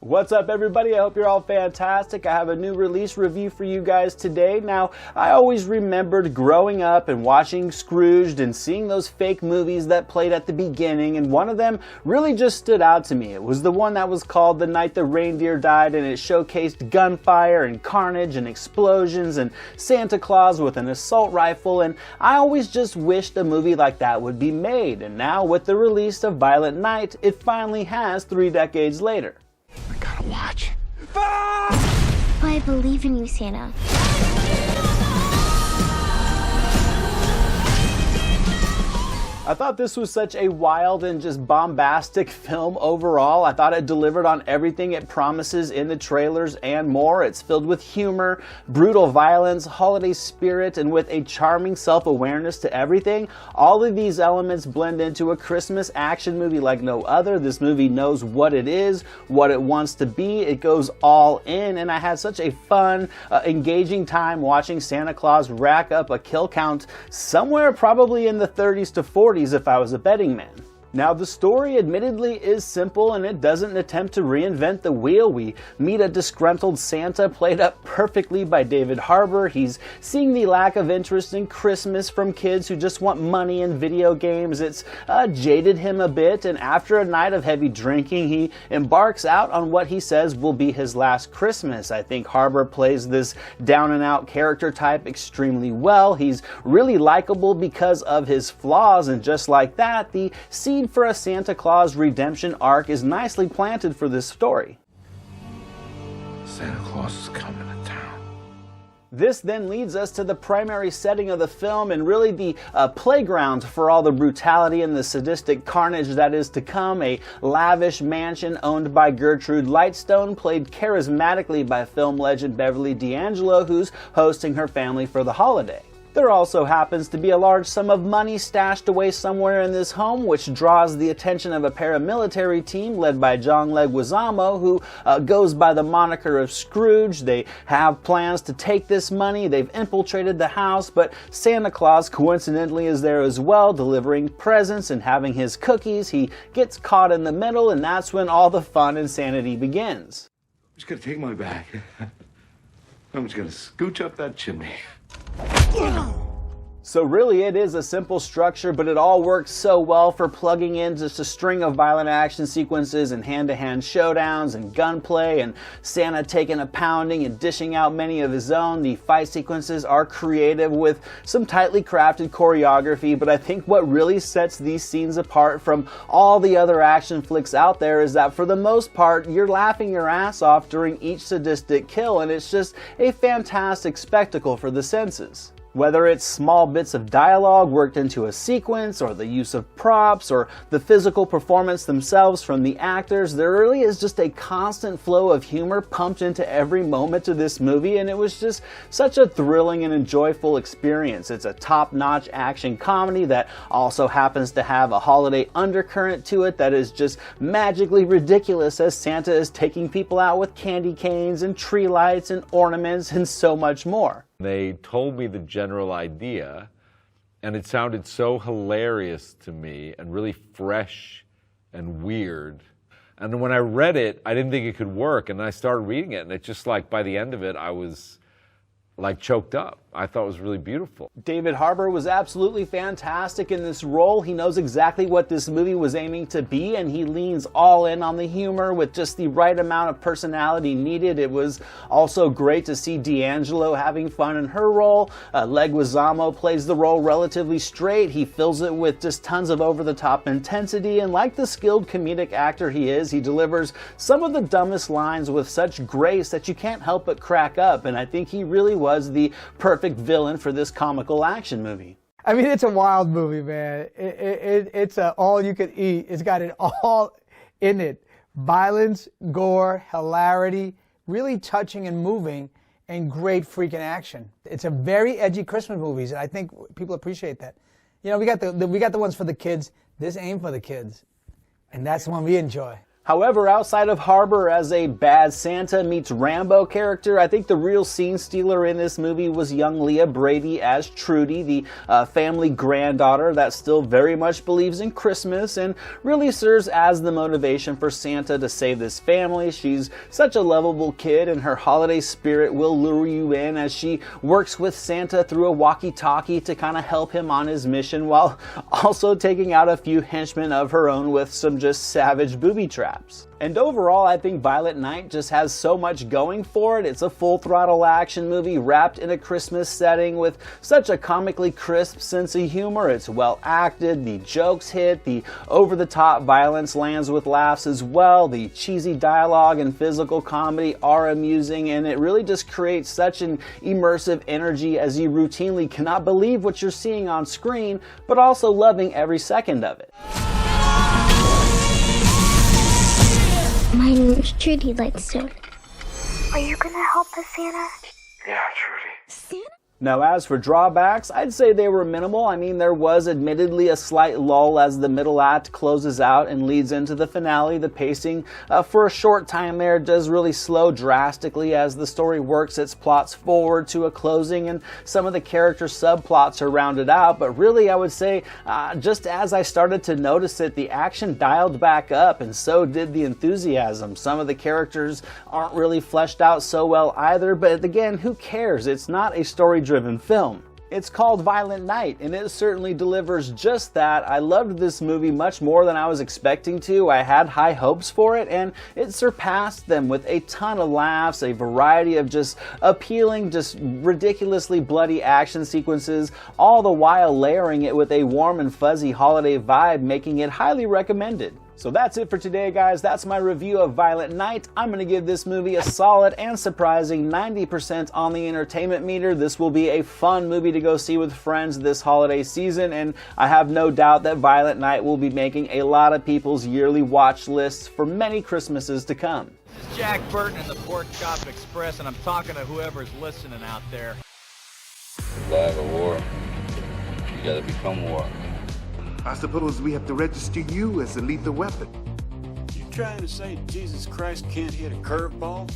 What's up, everybody? I hope you're all fantastic. I have a new release review for you guys today. Now, I always remembered growing up and watching Scrooged and seeing those fake movies that played at the beginning, and one of them really just stood out to me. It was the one that was called The Night the Reindeer Died, and it showcased gunfire and carnage and explosions and Santa Claus with an assault rifle, and I always just wished a movie like that would be made. And now, with the release of Violent Night, it finally has 3 decades later. I gotta watch. I believe in you, Santa. I thought this was such a wild and just bombastic film overall. I thought it delivered on everything it promises in the trailers and more. It's filled with humor, brutal violence, holiday spirit, and with a charming self-awareness to everything. All of these elements blend into a Christmas action movie like no other. This movie knows what it is, what it wants to be. It goes all in, and I had such a fun, engaging time watching Santa Claus rack up a kill count somewhere probably in the 30s to 40s if I was a betting man. Now, the story admittedly is simple and it doesn't attempt to reinvent the wheel. We meet a disgruntled Santa played up perfectly by David Harbour. He's seeing the lack of interest in Christmas from kids who just want money and video games. It's jaded him a bit, and after a night of heavy drinking, he embarks out on what he says will be his last Christmas. I think Harbour plays this down-and-out character type extremely well. He's really likable because of his flaws, and just like that, the seed for a Santa Claus redemption arc is nicely planted for this story. Santa Claus is coming to town. This then leads us to the primary setting of the film and really the playground for all the brutality and the sadistic carnage that is to come. A lavish mansion owned by Gertrude Lightstone, played charismatically by film legend Beverly D'Angelo, who's hosting her family for the holiday. There also happens to be a large sum of money stashed away somewhere in this home, which draws the attention of a paramilitary team led by John Leguizamo, who goes by the moniker of Scrooge. They have plans to take this money. They've infiltrated the house, but Santa Claus coincidentally is there as well, delivering presents and having his cookies. He gets caught in the middle, and that's when all the fun and sanity begins. I'm just gonna take my bag. I'm just gonna scooch up that chimney. So really it is a simple structure, but it all works so well for plugging in just a string of violent action sequences and hand-to-hand showdowns and gunplay and Santa taking a pounding and dishing out many of his own. The fight sequences are creative with some tightly crafted choreography, but I think what really sets these scenes apart from all the other action flicks out there is that for the most part you're laughing your ass off during each sadistic kill, and it's just a fantastic spectacle for the senses. Whether it's small bits of dialogue worked into a sequence, or the use of props, or the physical performance themselves from the actors, there really is just a constant flow of humor pumped into every moment of this movie, and it was just such a thrilling and enjoyable experience. It's a top-notch action comedy that also happens to have a holiday undercurrent to it that is just magically ridiculous as Santa is taking people out with candy canes and tree lights and ornaments and so much more. They told me the general idea, and it sounded so hilarious to me and really fresh and weird. And when I read it, I didn't think it could work, and I started reading it, and it just like, by the end of it, I was like choked up. I thought it was really beautiful. David Harbour was absolutely fantastic in this role. He knows exactly what this movie was aiming to be, and he leans all in on the humor with just the right amount of personality needed. It was also great to see D'Angelo having fun in her role. Leguizamo plays the role relatively straight. He fills it with just tons of over-the-top intensity, and like the skilled comedic actor he is, he delivers some of the dumbest lines with such grace that you can't help but crack up, and I think he really was the perfect villain for this comical action movie. I mean, it's a wild movie, man. It's a all you can eat. It's got it all in it. Violence, gore, hilarity, really touching and moving, and great freaking action. It's a very edgy Christmas movie, and I think people appreciate that. You know, we got the ones for the kids. This ain't for the kids, and that's the one we enjoy. However, outside of Harbour as a bad Santa meets Rambo character, I think the real scene stealer in this movie was young Leah Brady as Trudy, the family granddaughter that still very much believes in Christmas and really serves as the motivation for Santa to save this family. She's such a lovable kid, and her holiday spirit will lure you in as she works with Santa through a walkie-talkie to kind of help him on his mission, while also taking out a few henchmen of her own with some just savage booby traps. And overall, I think Violent Night just has so much going for it. It's a full-throttle action movie wrapped in a Christmas setting with such a comically crisp sense of humor. It's well acted, the jokes hit, the over-the-top violence lands with laughs as well, the cheesy dialogue and physical comedy are amusing, and it really just creates such an immersive energy as you routinely cannot believe what you're seeing on screen, but also loving every second of it. My name is Trudy Lightstone. Are you gonna help us, Santa? Yeah, Trudy. Santa? Now, as for drawbacks, I'd say they were minimal. I mean, there was admittedly a slight lull as the middle act closes out and leads into the finale. The pacing for a short time there does really slow drastically as the story works its plots forward to a closing, and some of the character subplots are rounded out. But really, I would say, just as I started to notice it, the action dialed back up, and so did the enthusiasm. Some of the characters aren't really fleshed out so well either, but again, who cares? It's not a story-driven film. It's called Violent Night, and it certainly delivers just that. I loved this movie much more than I was expecting to. I had high hopes for it, and it surpassed them with a ton of laughs, a variety of just appealing, just ridiculously bloody action sequences, all the while layering it with a warm and fuzzy holiday vibe, making it highly recommended. So that's it for today, guys. That's my review of Violent Night. I'm going to give this movie a solid and surprising 90% on the entertainment meter. This will be a fun movie to go see with friends this holiday season, and I have no doubt that Violent Night will be making a lot of people's yearly watch lists for many Christmases to come. This is Jack Burton in the Pork Chop Express, and I'm talking to whoever's listening out there. Flag of war. You gotta become war. I suppose we have to register you as a lethal weapon. You trying to say Jesus Christ can't hit a curveball?